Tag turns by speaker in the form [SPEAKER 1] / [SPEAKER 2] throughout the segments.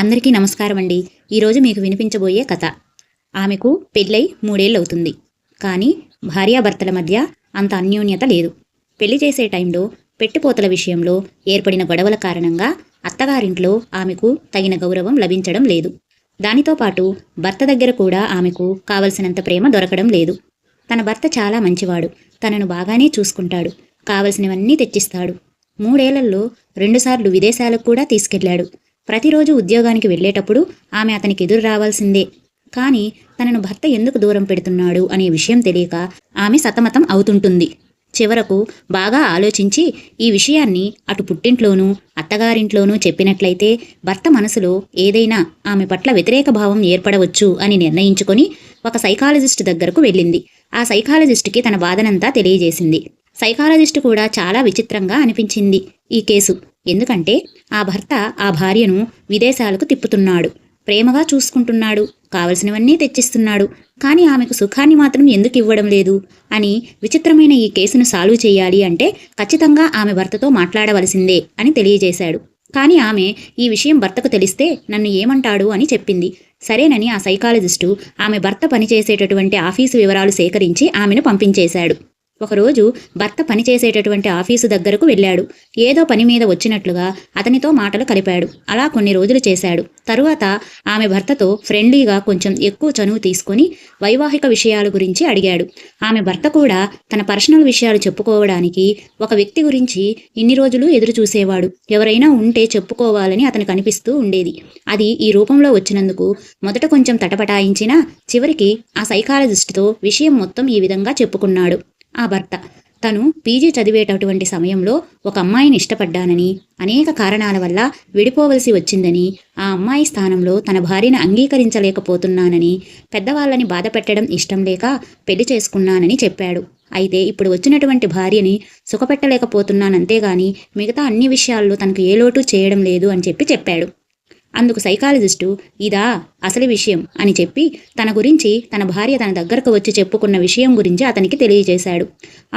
[SPEAKER 1] అందరికీ నమస్కారం అండి. ఈరోజు మీకు వినిపించబోయే కథ. ఆమెకు పెళ్ళై 3 ఏళ్ళు అవుతుంది. కానీ భార్యాభర్తల మధ్య అంత అన్యోన్యత లేదు. పెళ్లి చేసే టైంలో పెట్టుపోతల విషయంలో ఏర్పడిన గొడవల కారణంగా అత్తగారింట్లో ఆమెకు తగిన గౌరవం లభించడం లేదు. దానితో పాటు భర్త దగ్గర కూడా ఆమెకు కావలసినంత ప్రేమ దొరకడం లేదు. తన భర్త చాలా మంచివాడు. తనను బాగానే చూసుకుంటాడు. కావలసినవన్నీ తెచ్చిస్తాడు. 3 ఏళ్లలో 2 సార్లు విదేశాలకు కూడా తీసుకెళ్లాడు. ప్రతిరోజు ఉద్యోగానికి వెళ్లేటప్పుడు ఆమె అతనికి ఎదురు రావాల్సిందే. కానీ తనను భర్త ఎందుకు దూరం పెడుతున్నాడు అనే విషయం తెలియక ఆమె సతమతం అవుతుంటుంది. చివరకు బాగా ఆలోచించి ఈ విషయాన్ని అటు పుట్టింట్లోనూ అత్తగారింట్లోనూ చెప్పినట్లయితే భర్త మనసులో ఏదైనా ఆమె పట్ల వ్యతిరేక భావం ఏర్పడవచ్చు అని నిర్ణయించుకొని ఒక సైకాలజిస్ట్ దగ్గరకు వెళ్ళింది. ఆ సైకాలజిస్టుకి తన బాధనంతా తెలియజేసింది. సైకాలజిస్టు కూడా చాలా విచిత్రంగా అనిపించింది ఈ కేసు. ఎందుకంటే ఆ భర్త ఆ భార్యను విదేశాలకు తిప్పుతున్నాడు, ప్రేమగా చూసుకుంటున్నాడు, కావలసినవన్నీ తెచ్చిస్తున్నాడు. కానీ ఆమెకు సుఖాన్ని మాత్రం ఎందుకు ఇవ్వడం లేదు అని విచిత్రమైన ఈ కేసును సాల్వ్ చేయాలి అంటే ఖచ్చితంగా ఆమె భర్తతో మాట్లాడవలసిందే అని తెలియజేశాడు. కానీ ఆమె ఈ విషయం భర్తకు తెలిస్తే నన్ను ఏమంటాడు అని చెప్పింది. సరేనని ఆ సైకాలజిస్టు ఆమె భర్త పనిచేసేటటువంటి ఆఫీసు వివరాలు సేకరించి ఆమెను పంపించేశాడు. ఒకరోజు భర్త పనిచేసేటటువంటి ఆఫీసు దగ్గరకు వెళ్ళాడు. ఏదో పని మీద వచ్చినట్లుగా అతనితో మాటలు కలిపాడు. అలా కొన్ని రోజులు చేశాడు. తరువాత ఆమె భర్తతో ఫ్రెండ్లీగా కొంచెం ఎక్కువ చనువు తీసుకొని వైవాహిక విషయాల గురించి అడిగాడు. ఆమె భర్త కూడా తన పర్సనల్ విషయాలు చెప్పుకోవడానికి ఒక వ్యక్తి గురించి ఇన్ని రోజులు ఎదురు చూసేవాడు. ఎవరైనా ఉంటే చెప్పుకోవాలని అతనికి అనిపిస్తూ ఉండేది. అది ఈ రూపంలో వచ్చినందుకు మొదట కొంచెం తటపటాయించినా చివరికి ఆ సైకాలజిస్టుతో విషయం మొత్తం ఈ విధంగా చెప్పుకున్నాడు. ఆ భర్త తను పీజీ చదివేటటువంటి సమయంలో ఒక అమ్మాయిని ఇష్టపడ్డానని, అనేక కారణాల వల్ల విడిపోవలసి వచ్చిందని, ఆ అమ్మాయి స్థానంలో తన భార్యను అంగీకరించలేకపోతున్నానని, పెద్దవాళ్ళని బాధ పెట్టడం ఇష్టం లేక పెళ్లి చేసుకున్నానని చెప్పాడు. అయితే ఇప్పుడు వచ్చినటువంటి భార్యని సుఖపెట్టలేకపోతున్నానంతేగాని మిగతా అన్ని విషయాల్లో తనకు ఏ లోటు చేయడం లేదు అని చెప్పాడు. అందుకు సైకాలజిస్టు ఇదా అసలు విషయం అని చెప్పి తన గురించి తన భార్య తన దగ్గరకు వచ్చి చెప్పుకున్న విషయం గురించి అతనికి తెలియజేశాడు.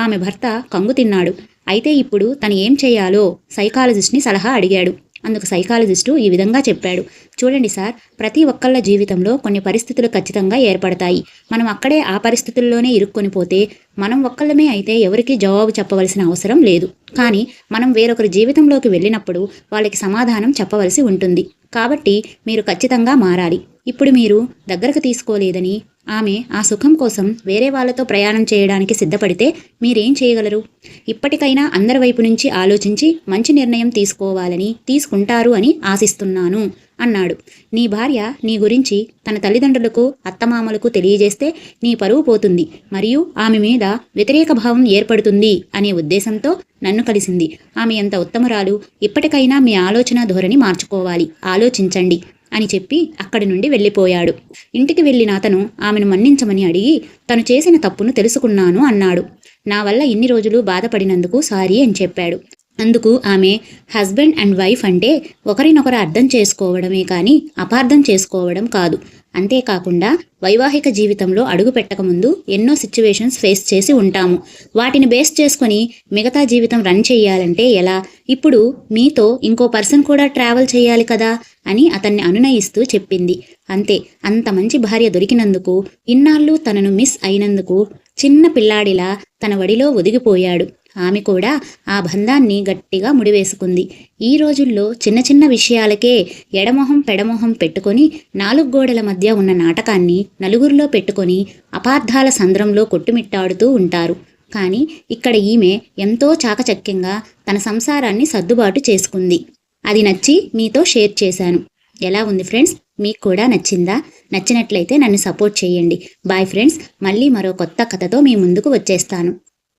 [SPEAKER 1] ఆమె భర్త కంగు తిన్నాడు. అయితే ఇప్పుడు తను ఏం చేయాలో సైకాలజిస్ట్ని సలహా అడిగాడు. అందుకు సైకాలజిస్టు ఈ విధంగా చెప్పాడు. చూడండి సార్, ప్రతి ఒక్కళ్ళ జీవితంలో కొన్ని పరిస్థితులు ఖచ్చితంగా ఏర్పడతాయి. మనం అక్కడే ఆ పరిస్థితుల్లోనే ఇరుక్కొని పోతే మనం ఒక్కళ్ళమే అయితే ఎవరికీ జవాబు చెప్పవలసిన అవసరం లేదు. కానీ మనం వేరొకరి జీవితంలోకి వెళ్ళినప్పుడు వాళ్ళకి సమాధానం చెప్పవలసి ఉంటుంది. కాబట్టి మీరు ఖచ్చితంగా మారాలి. ఇప్పుడు మీరు దగ్గరకు తీసుకోలేదని ఆమె ఆ సుఖం కోసం వేరే వాళ్ళతో ప్రయాణం చేయడానికి సిద్ధపడితే మీరేం చేయగలరు? ఇప్పటికైనా అందరి వైపు నుంచి ఆలోచించి మంచి నిర్ణయం తీసుకుంటారు అని ఆశిస్తున్నాను అన్నాడు. నీ భార్య నీ గురించి తన తల్లిదండ్రులకు అత్తమామలకు తెలియజేస్తే నీ పరువు పోతుంది, మరియు ఆమె మీద వ్యతిరేక భావం ఏర్పడుతుంది అనే ఉద్దేశంతో నన్ను కలిసింది. ఆమె ఎంత ఉత్తమురాలు, ఇప్పటికైనా మీ ఆలోచన ధోరణి మార్చుకోవాలి, ఆలోచించండి అని చెప్పి అక్కడి నుండి వెళ్ళిపోయాడు. ఇంటికి వెళ్ళిన అతను ఆమెను మన్నించమని అడిగి తను చేసిన తప్పును తెలుసుకున్నాను అన్నాడు. నా వల్ల ఇన్ని రోజులు బాధపడినందుకు సారీ అని చెప్పాడు. అందుకు ఆమె హస్బెండ్ అండ్ వైఫ్ అంటే ఒకరినొకరు అర్థం చేసుకోవడమే కానీ అపార్థం చేసుకోవడం కాదు. అంతేకాకుండా వైవాహిక జీవితంలో అడుగు పెట్టకముందు ఎన్నో సిచ్యువేషన్స్ ఫేస్ చేసి ఉంటాము. వాటిని బేస్ చేసుకొని మిగతా జీవితం రన్ చేయాలంటే ఎలా? ఇప్పుడు మీతో ఇంకో పర్సన్ కూడా ట్రావెల్ చేయాలి కదా అని అతన్ని అనునయిస్తూ చెప్పింది. అంతే, అంత మంచి భార్య దొరికినందుకు, ఇన్నాళ్ళు తనను మిస్ అయినందుకు చిన్న పిల్లాడిలా తన వడిలో ఒదిగిపోయాడు. ఆమె కూడా ఆ బంధాన్ని గట్టిగా ముడివేసుకుంది. ఈ రోజుల్లో చిన్న చిన్న విషయాలకే ఎడమొహం పెడమొహం పెట్టుకొని 4 గోడల మధ్య ఉన్న నాటకాన్ని నలుగురిలో పెట్టుకొని అపార్థాల సంద్రంలో కొట్టుమిట్టాడుతూ ఉంటారు. కానీ ఇక్కడ ఈమె ఎంతో చాకచక్యంగా తన సంసారాన్ని సర్దుబాటు చేసుకుంది. అది నచ్చి మీతో షేర్ చేశాను. ఎలా ఉంది ఫ్రెండ్స్? మీకు కూడా నచ్చిందా? నచ్చినట్లయితే నన్ను సపోర్ట్ చేయండి. బాయ్ ఫ్రెండ్స్, మళ్ళీ మరో కొత్త కథతో మీ ముందుకు వచ్చేస్తాను.